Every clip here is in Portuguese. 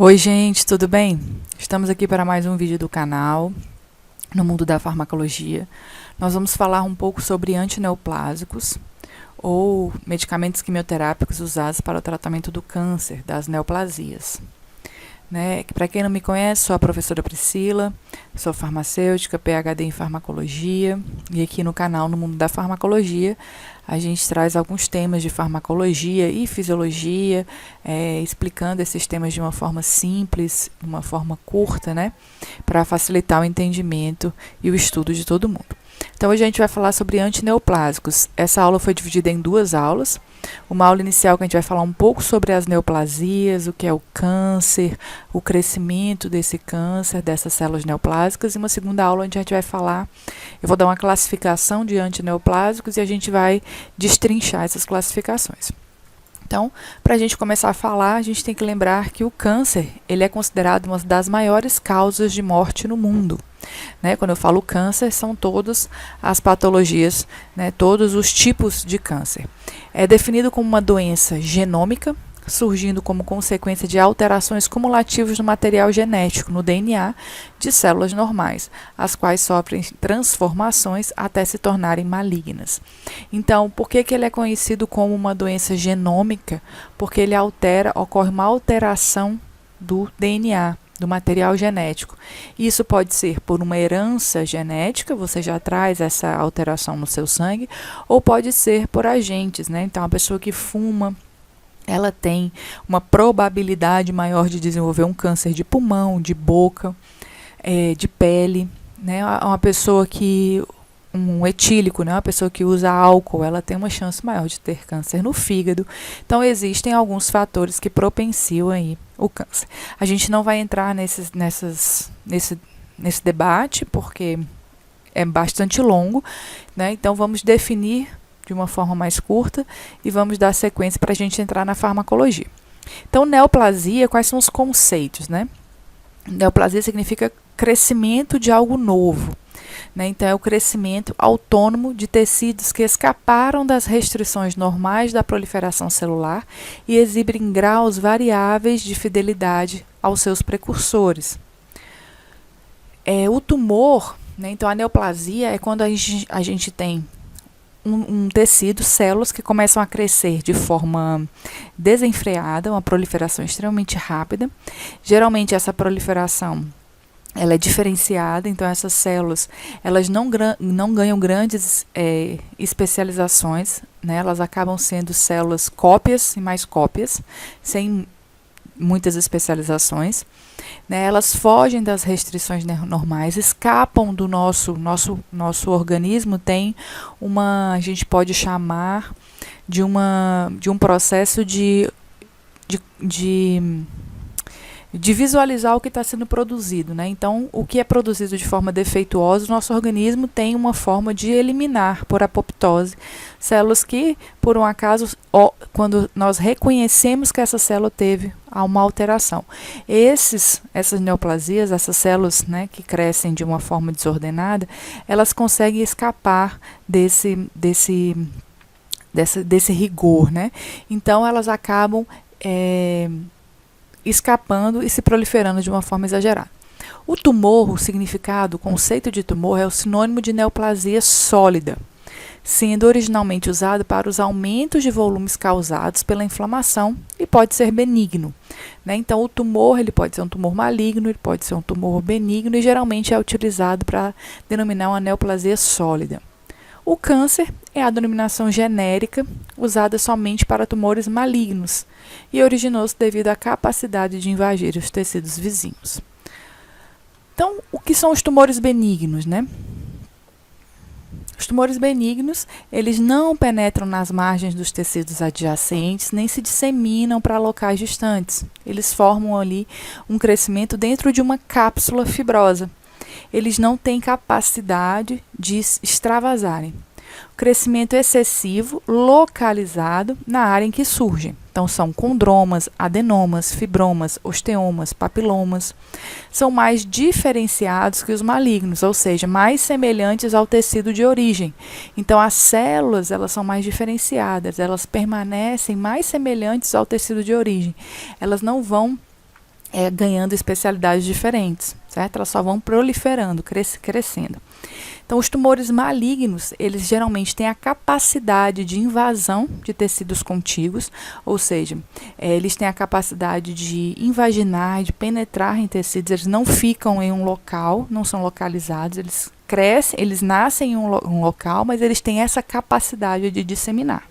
Oi, gente, tudo bem? Estamos aqui para mais um vídeo do canal, no mundo da farmacologia. Nós vamos falar um pouco sobre antineoplásicos, ou medicamentos quimioterápicos usados para o tratamento do câncer, das neoplasias. Para quem não me conhece, sou a professora Priscila, sou farmacêutica, PhD em farmacologia, e aqui no canal No Mundo da Farmacologia a gente traz alguns temas de farmacologia e fisiologia, explicando esses temas de uma forma simples, de uma forma curta, para facilitar o entendimento e o estudo de todo mundo. Então, hoje a gente vai falar sobre antineoplásicos. Essa aula foi dividida em duas aulas. Uma aula inicial que a gente vai falar um pouco sobre as neoplasias, o que é o câncer, o crescimento desse câncer, dessas células neoplásicas. E uma segunda aula onde a gente vai falar, eu vou dar uma classificação de antineoplásicos e a gente vai destrinchar essas classificações. Então, para a gente começar a falar, a gente tem que lembrar que o câncer ele é considerado uma das maiores causas de morte no mundo. Quando eu falo câncer, são todas as patologias, todos os tipos de câncer. É definido como uma doença genômica, surgindo como consequência de alterações cumulativas no material genético, no DNA, de células normais, as quais sofrem transformações até se tornarem malignas. Então, por que ele é conhecido como uma doença genômica? Porque ele ocorre uma alteração do DNA, do material genético. Isso pode ser por uma herança genética, você já traz essa alteração no seu sangue, ou pode ser por agentes, Então, a pessoa que fuma, ela tem uma probabilidade maior de desenvolver um câncer de pulmão, de boca, de pele, Uma pessoa que um etílico, uma pessoa que usa álcool, ela tem uma chance maior de ter câncer no fígado. Então, existem alguns fatores que propenciam aí o câncer. A gente não vai entrar nesse debate, porque é bastante longo, Então, vamos definir de uma forma mais curta e vamos dar sequência para a gente entrar na farmacologia. Então, neoplasia, quais são os conceitos, Neoplasia significa crescimento de algo novo. Então, é o crescimento autônomo de tecidos que escaparam das restrições normais da proliferação celular e exibem graus variáveis de fidelidade aos seus precursores. O tumor, então a neoplasia é quando a gente tem um tecido, células que começam a crescer de forma desenfreada, uma proliferação extremamente rápida. Geralmente essa proliferação ela é diferenciada, então essas células elas não ganham grandes especializações, Elas acabam sendo células cópias e mais cópias, sem muitas especializações. Elas fogem das restrições normais, escapam do nosso organismo, tem a gente pode chamar de um processo de visualizar o que está sendo produzido, Então, o que é produzido de forma defeituosa, o nosso organismo tem uma forma de eliminar por apoptose células que, por um acaso, quando nós reconhecemos que essa célula teve uma alteração. Essas neoplasias, essas células, que crescem de uma forma desordenada, elas conseguem escapar desse rigor, Então, elas acabam escapando e se proliferando de uma forma exagerada. O tumor, o significado, o conceito de tumor é o sinônimo de neoplasia sólida, sendo originalmente usado para os aumentos de volumes causados pela inflamação e pode ser benigno. Então, o tumor ele pode ser um tumor maligno, ele pode ser um tumor benigno e geralmente é utilizado para denominar uma neoplasia sólida. O câncer é a denominação genérica usada somente para tumores malignos e originou-se devido à capacidade de invadir os tecidos vizinhos. Então, o que são os tumores benignos, Os tumores benignos, eles não penetram nas margens dos tecidos adjacentes, nem se disseminam para locais distantes. Eles formam ali um crescimento dentro de uma cápsula fibrosa. Eles não têm capacidade de extravasarem. O crescimento excessivo, localizado na área em que surgem. Então, são condromas, adenomas, fibromas, osteomas, papilomas. São mais diferenciados que os malignos, ou seja, mais semelhantes ao tecido de origem. Então, as células elas são mais diferenciadas, elas permanecem mais semelhantes ao tecido de origem. Elas não vão ganhando especialidades diferentes, certo? Elas só vão proliferando, crescendo. Então, os tumores malignos, eles geralmente têm a capacidade de invasão de tecidos contíguos, ou seja, eles têm a capacidade de invaginar, de penetrar em tecidos, eles não ficam em um local, não são localizados, eles crescem, eles nascem em um local, mas eles têm essa capacidade de disseminar.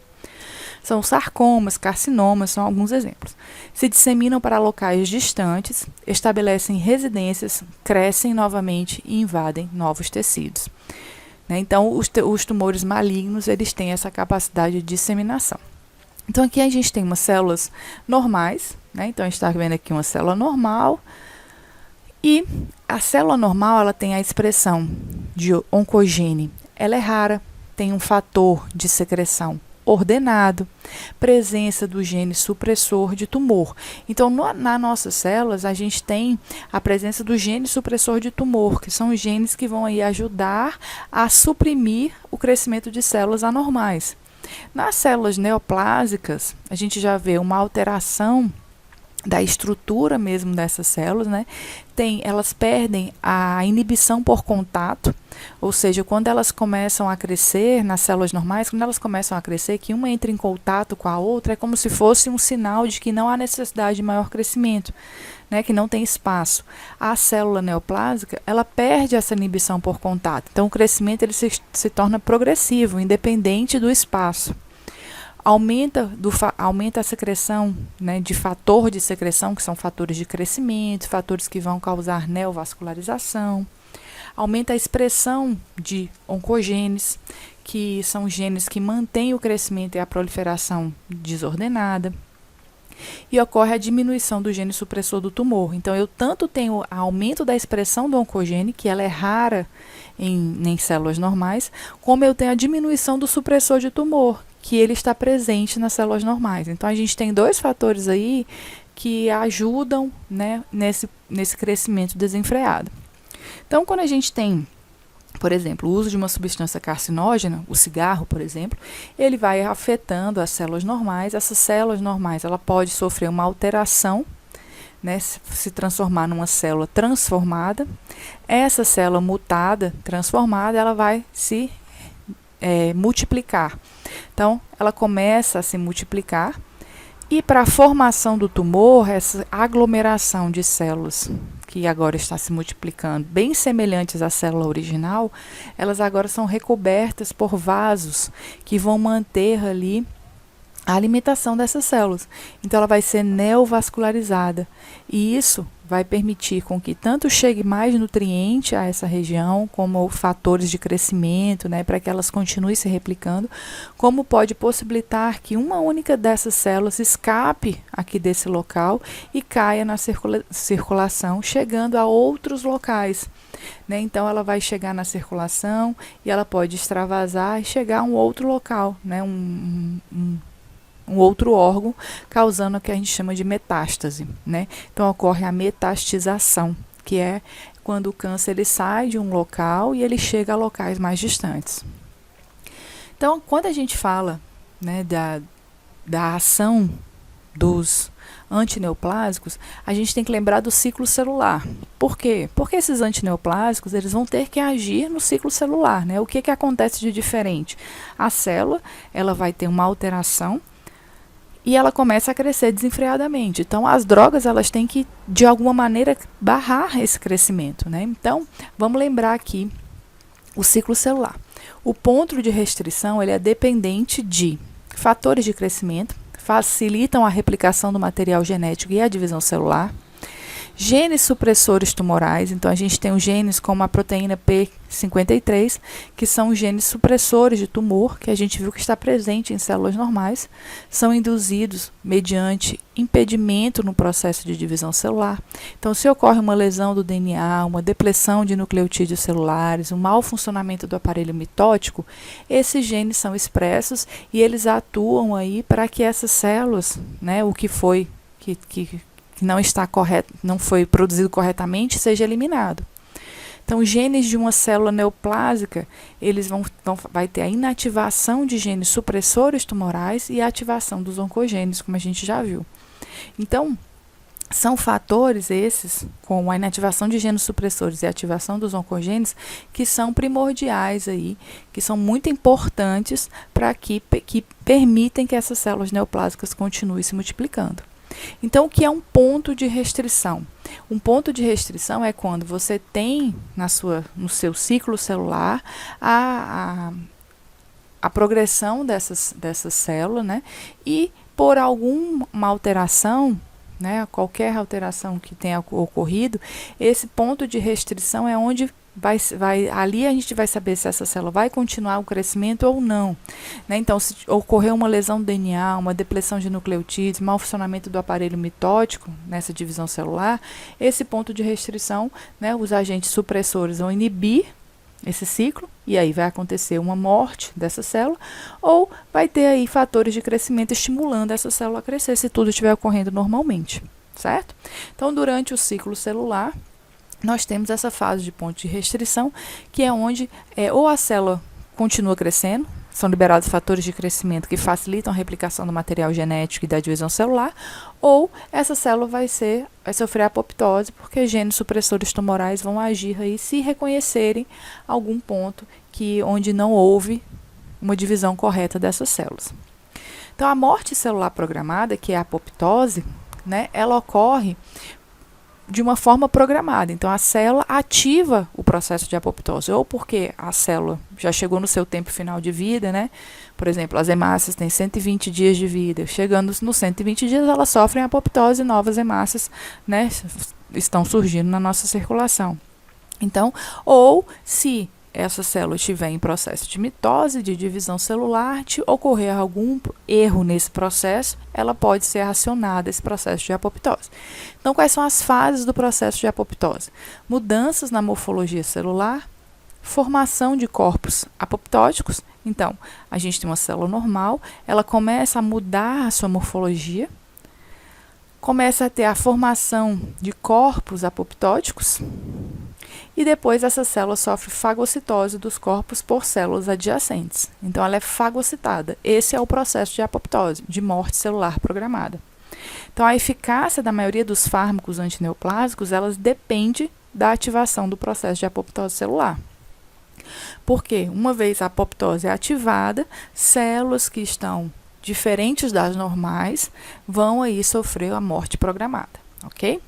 São sarcomas, carcinomas, são alguns exemplos. Se disseminam para locais distantes, estabelecem residências, crescem novamente e invadem novos tecidos. Então, os tumores malignos, eles têm essa capacidade de disseminação. Então, aqui a gente tem umas células normais, então a gente está vendo aqui uma célula normal, e a célula normal, ela tem a expressão de oncogene, ela é rara, tem um fator de secreção ordenado, presença do gene supressor de tumor. Então, nas nossas células, a gente tem a presença do gene supressor de tumor, que são os genes que vão aí ajudar a suprimir o crescimento de células anormais. Nas células neoplásicas, a gente já vê uma alteração da estrutura mesmo dessas células, elas perdem a inibição por contato, ou seja, quando elas começam a crescer, nas células normais, quando elas começam a crescer, que uma entra em contato com a outra, é como se fosse um sinal de que não há necessidade de maior crescimento, que não tem espaço. A célula neoplásica, ela perde essa inibição por contato, então o crescimento ele se torna progressivo, independente do espaço. Aumenta a secreção de fator de secreção, que são fatores de crescimento, fatores que vão causar neovascularização. Aumenta a expressão de oncogenes, que são genes que mantêm o crescimento e a proliferação desordenada. E ocorre a diminuição do gene supressor do tumor. Então, eu tanto tenho aumento da expressão do oncogene, que ela é rara em células normais, como eu tenho a diminuição do supressor de tumor, que ele está presente nas células normais. Então, a gente tem dois fatores aí que ajudam nesse crescimento desenfreado. Então, quando a gente tem, por exemplo, o uso de uma substância carcinógena, o cigarro, por exemplo, ele vai afetando as células normais. Essas células normais, ela pode sofrer uma alteração, se transformar numa célula transformada. Essa célula mutada, transformada, ela vai se multiplicar. Então, ela começa a se multiplicar e para a formação do tumor, essa aglomeração de células que agora está se multiplicando, bem semelhantes à célula original, elas agora são recobertas por vasos que vão manter ali a alimentação dessas células. Então, ela vai ser neovascularizada e isso vai permitir com que tanto chegue mais nutriente a essa região, como fatores de crescimento, para que elas continuem se replicando, como pode possibilitar que uma única dessas células escape aqui desse local e caia na circulação, chegando a outros locais. Então, ela vai chegar na circulação e ela pode extravasar e chegar a um outro local, um outro órgão, causando o que a gente chama de metástase. Então, ocorre a metastização, que é quando o câncer ele sai de um local e ele chega a locais mais distantes. Então, quando a gente fala da ação dos antineoplásicos, a gente tem que lembrar do ciclo celular. Por quê? Porque esses antineoplásicos eles vão ter que agir no ciclo celular. O que acontece de diferente? A célula ela vai ter uma alteração e ela começa a crescer desenfreadamente. Então, as drogas elas têm que, de alguma maneira, barrar esse crescimento. Então, vamos lembrar aqui o ciclo celular. O ponto de restrição ele é dependente de fatores de crescimento, facilitam a replicação do material genético e a divisão celular, genes supressores tumorais. Então, a gente tem os genes como a proteína P53, que são os genes supressores de tumor, que a gente viu que está presente em células normais, são induzidos mediante impedimento no processo de divisão celular. Então, se ocorre uma lesão do DNA, uma depressão de nucleotídeos celulares, um mau funcionamento do aparelho mitótico, esses genes são expressos e eles atuam aí para que essas células, o que foi que não está correto, não foi produzido corretamente, seja eliminado. Então, genes de uma célula neoplásica, eles vai ter a inativação de genes supressores tumorais e a ativação dos oncogenes, como a gente já viu. Então, São fatores esses, como a inativação de genes supressores e a ativação dos oncogenes, que são primordiais aí, que são muito importantes para que permitem que essas células neoplásicas continuem se multiplicando. Então, o que é um ponto de restrição? Um ponto de restrição é quando você tem no seu ciclo celular a progressão dessas células, né? E por alguma alteração, né, qualquer alteração que tenha ocorrido, esse ponto de restrição é onde ali a gente vai saber se essa célula vai continuar o crescimento ou não. Né? Então, se ocorrer uma lesão do DNA, uma depressão de nucleotídeos, mau funcionamento do aparelho mitótico nessa divisão celular, esse ponto de restrição, né, os agentes supressores vão inibir esse ciclo, e aí vai acontecer uma morte dessa célula, ou vai ter aí fatores de crescimento estimulando essa célula a crescer, se tudo estiver ocorrendo normalmente, certo? Então, durante o ciclo celular, nós temos essa fase de ponto de restrição, que é onde ou a célula continua crescendo, são liberados fatores de crescimento que facilitam a replicação do material genético e da divisão celular, ou essa célula vai sofrer apoptose, porque genes supressores tumorais vão agir aí se reconhecerem algum ponto onde não houve uma divisão correta dessas células. Então, a morte celular programada, que é a apoptose, né, ela ocorre de uma forma programada. Então, a célula ativa o processo de apoptose, ou porque a célula já chegou no seu tempo final de vida, né? Por exemplo, as hemácias têm 120 dias de vida. Chegando nos 120 dias, elas sofrem apoptose e novas hemácias, né, estão surgindo na nossa circulação. Então, ou se essa célula estiver em processo de mitose, de divisão celular, se ocorrer algum erro nesse processo, ela pode ser acionada, esse processo de apoptose. Então, quais são as fases do processo de apoptose? Mudanças na morfologia celular, formação de corpos apoptóticos. Então, a gente tem uma célula normal, ela começa a mudar a sua morfologia, começa a ter a formação de corpos apoptóticos, e depois essa célula sofre fagocitose dos corpos por células adjacentes. Então, ela é fagocitada. Esse é o processo de apoptose, de morte celular programada. Então, a eficácia da maioria dos fármacos antineoplásicos, elas depende da ativação do processo de apoptose celular. Porque, uma vez a apoptose é ativada, células que estão diferentes das normais vão aí sofrer a morte programada, ok?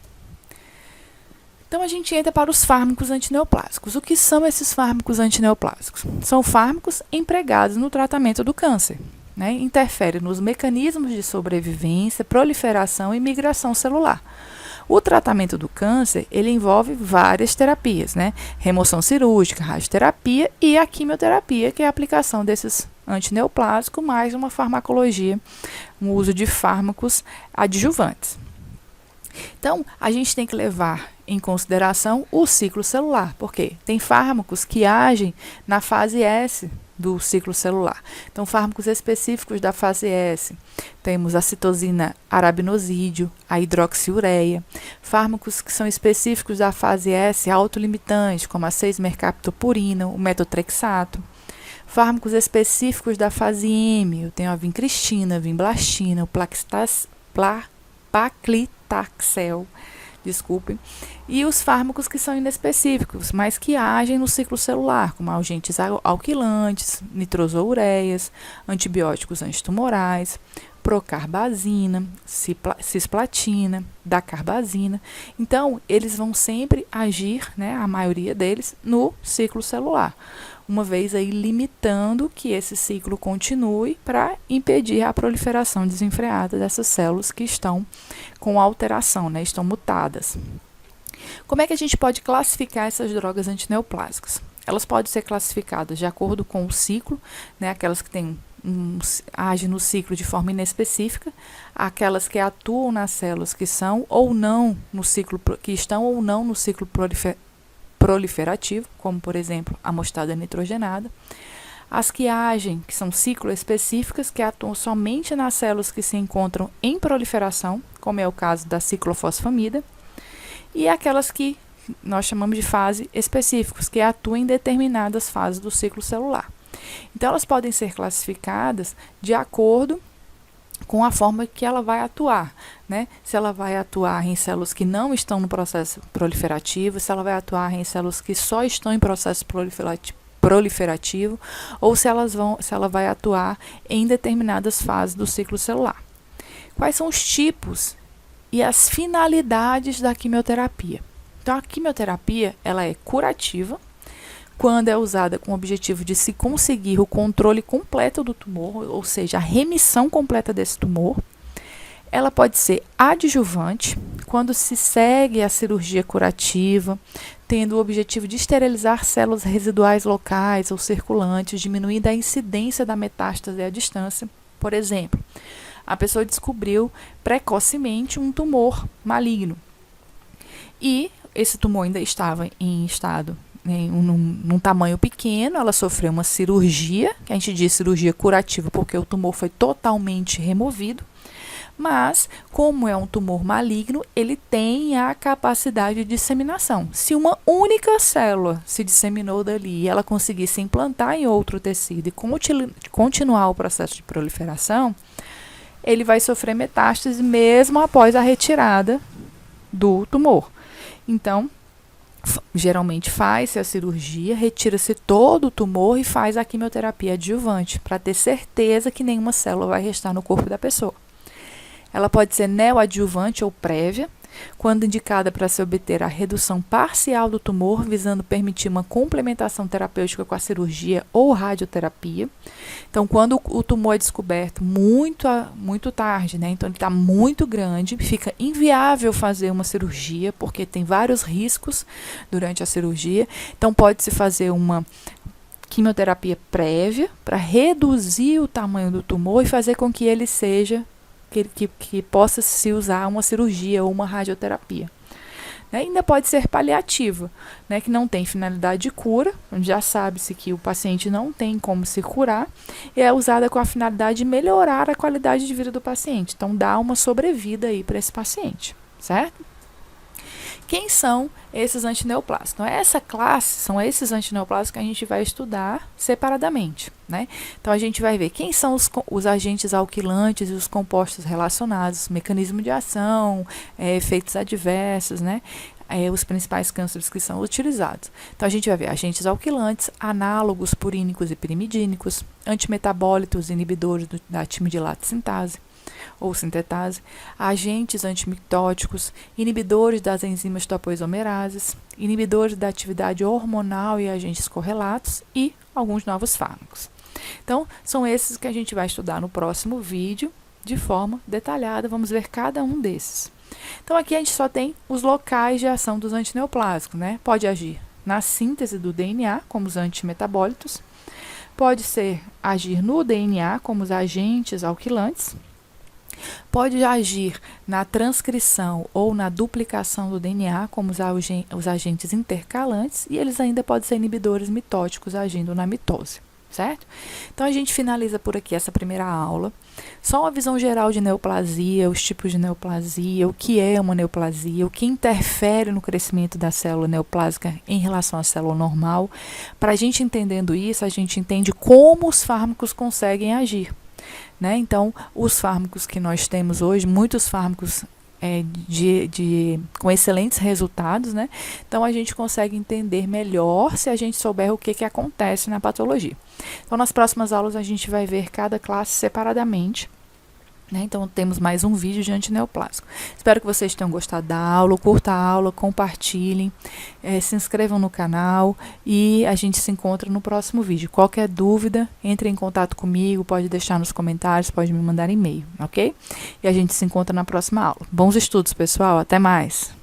Então, a gente entra para os fármacos antineoplásicos. O que são esses fármacos antineoplásicos? São fármacos empregados no tratamento do câncer. Né? Interferem nos mecanismos de sobrevivência, proliferação e migração celular. O tratamento do câncer, ele envolve várias terapias, né? Remoção cirúrgica, radioterapia e a quimioterapia, que é a aplicação desses antineoplásicos, mais uma farmacologia, um uso de fármacos adjuvantes. Então, a gente tem que levar em consideração o ciclo celular, porque tem fármacos que agem na fase S do ciclo celular. Então, fármacos específicos da fase S, temos a citosina arabinosídeo, a hidroxiureia, fármacos que são específicos da fase S, autolimitantes, como a 6-mercaptopurina, o metotrexato, fármacos específicos da fase M, eu tenho a vincristina, a vinblastina, o paclitaxel, e os fármacos que são inespecíficos, mas que agem no ciclo celular, como agentes alquilantes, nitrosoureias, antibióticos antitumorais, procarbazina, cisplatina, dacarbazina. Então, eles vão sempre agir, né, a maioria deles, no ciclo celular, uma vez aí limitando que esse ciclo continue para impedir a proliferação desenfreada dessas células que estão com alteração, né, estão mutadas. Como é que a gente pode classificar essas drogas antineoplásicas? Elas podem ser classificadas de acordo com o ciclo, né, aquelas que agem no ciclo de forma inespecífica, aquelas que atuam nas células que são ou não no ciclo, que estão ou não no ciclo proliferativo, como por exemplo a mostarda nitrogenada, as que agem, que são cicloespecíficas, que atuam somente nas células que se encontram em proliferação, como é o caso da ciclofosfamida, e aquelas que nós chamamos de fase específicas, que atuam em determinadas fases do ciclo celular. Então, elas podem ser classificadas de acordo com a forma que ela vai atuar, né? Se ela vai atuar em células que não estão no processo proliferativo, se ela vai atuar em células que só estão em processo proliferativo, ou se ela vai atuar em determinadas fases do ciclo celular. Quais são os tipos e as finalidades da quimioterapia? Então, a quimioterapia, ela é curativa, quando é usada com o objetivo de se conseguir o controle completo do tumor, ou seja, a remissão completa desse tumor. Ela pode ser adjuvante, quando se segue a cirurgia curativa, tendo o objetivo de esterilizar células residuais locais ou circulantes, diminuindo a incidência da metástase à distância. Por exemplo, a pessoa descobriu precocemente um tumor maligno e esse tumor ainda estava em estado num tamanho pequeno, ela sofreu uma cirurgia, que a gente diz cirurgia curativa porque o tumor foi totalmente removido, mas como é um tumor maligno, ele tem a capacidade de disseminação. Se uma única célula se disseminou dali e ela conseguisse implantar em outro tecido e continuar o processo de proliferação, ele vai sofrer metástase mesmo após a retirada do tumor. Então, geralmente faz-se a cirurgia, retira-se todo o tumor e faz a quimioterapia adjuvante, para ter certeza que nenhuma célula vai restar no corpo da pessoa. Ela pode ser neoadjuvante ou prévia, quando indicada para se obter a redução parcial do tumor, visando permitir uma complementação terapêutica com a cirurgia ou radioterapia. Então, quando o tumor é descoberto muito tarde, né? Então ele está muito grande, fica inviável fazer uma cirurgia, porque tem vários riscos durante a cirurgia. Então, pode-se fazer uma quimioterapia prévia para reduzir o tamanho do tumor e fazer com que ele seja que possa se usar uma cirurgia ou uma radioterapia. Ainda pode ser paliativa, né, que não tem finalidade de cura, já sabe-se que o paciente não tem como se curar, e é usada com a finalidade de melhorar a qualidade de vida do paciente. Então, dá uma sobrevida aí para esse paciente, certo? Quem são esses antineoplásicos? Então, essa classe são esses antineoplásicos que a gente vai estudar separadamente, né? Então, a gente vai ver quem são os agentes alquilantes e os compostos relacionados, mecanismo de ação, efeitos adversos, né? Os principais cânceres que são utilizados. Então, a gente vai ver agentes alquilantes, análogos purínicos e pirimidínicos, antimetabólitos, inibidores da timidilate sintase, ou sintetase, agentes antimictóticos, inibidores das enzimas topoisomerases, inibidores da atividade hormonal e agentes correlatos e alguns novos fármacos. Então, são esses que a gente vai estudar no próximo vídeo de forma detalhada. Vamos ver cada um desses. Então, aqui a gente só tem os locais de ação dos antineoplásicos, né? Pode agir na síntese do DNA, como os antimetabólitos, pode agir no DNA, como os agentes alquilantes, pode agir na transcrição ou na duplicação do DNA, como os agentes intercalantes, e eles ainda podem ser inibidores mitóticos agindo na mitose, certo? Então, a gente finaliza por aqui essa primeira aula. Só uma visão geral de neoplasia, os tipos de neoplasia, o que é uma neoplasia, o que interfere no crescimento da célula neoplásica em relação à célula normal. Para a gente entendendo isso, a gente entende como os fármacos conseguem agir. Né? Então, os fármacos que nós temos hoje, muitos fármacos com excelentes resultados, né? Então, a gente consegue entender melhor se a gente souber o que acontece na patologia. Então, nas próximas aulas, a gente vai ver cada classe separadamente. Né? Então, temos mais um vídeo de antineoplásico. Espero que vocês tenham gostado da aula, curta a aula, compartilhem, se inscrevam no canal e a gente se encontra no próximo vídeo. Qualquer dúvida, entre em contato comigo, pode deixar nos comentários, pode me mandar e-mail, ok? E a gente se encontra na próxima aula. Bons estudos, pessoal, até mais!